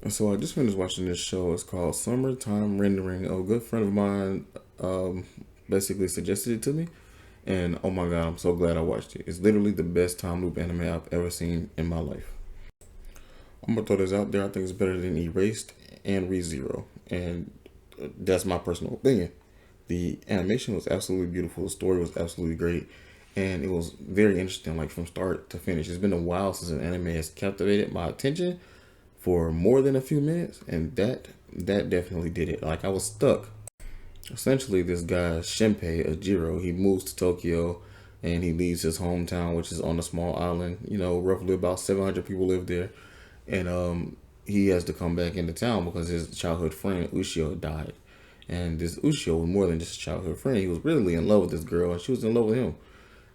So I just finished watching this show. It's called Summertime Rendering. A good friend of mine um, basically suggested it to me, and oh my god, I'm so glad I watched it. It's literally the best time loop anime I've ever seen in my life. I'm gonna throw this out there. I think it's better than Erased and ReZero, and that's my personal opinion. The animation was absolutely beautiful. The story was absolutely great, and it was very interesting, like from start to finish. It's been a while since an anime has captivated my attention for more than a few minutes, and that definitely did it. Like I was stuck. Essentially, this guy Shinpei Ajiro, he moves to Tokyo, and he leaves his hometown, which is on a small island. You know, roughly about 700 people live there, and he has to come back into town because his childhood friend Ushio died. And this Ushio was more than just a childhood friend. He was really in love with this girl, and she was in love with him.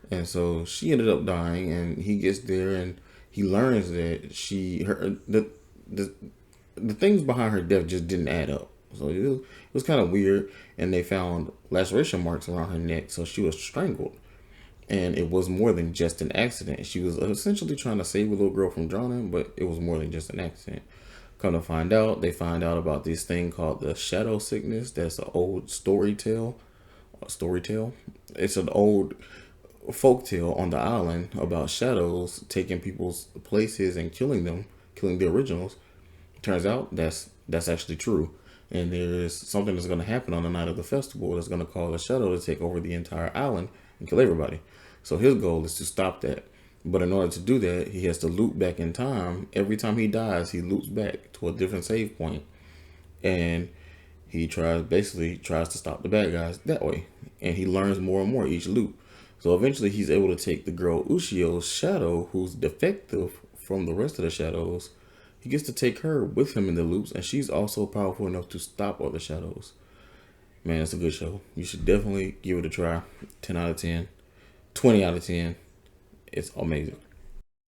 And so she ended up dying, and he gets there, and he learns that the the things behind her death just didn't add up. So it was kind of weird, and they found laceration marks around her neck, so she was strangled. And it was more than just an accident. She was essentially trying to save a little girl from drowning, but it was more than just an accident. Come to find out, they find out about this thing called the shadow sickness. That's an old story tale. A story tale. It's an old folk tale on the island about shadows taking people's places and killing them, killing the originals. Turns out that's actually true. And there is something that's going to happen on the night of the festival that's going to cause a shadow to take over the entire island and kill everybody. So his goal is to stop that. But in order to do that, he has to loop back in time. Every time he dies, he loops back to a different save point, and he tries to stop the bad guys that way. And he learns more and more each loop. So eventually, he's able to take the girl Ushio's shadow, who's defective from the rest of the shadows. He gets to take her with him in the loops, and she's also powerful enough to stop other shadows. Man, it's a good show. You should definitely give it a try. 10 out of 10, 20 out of 10. It's amazing.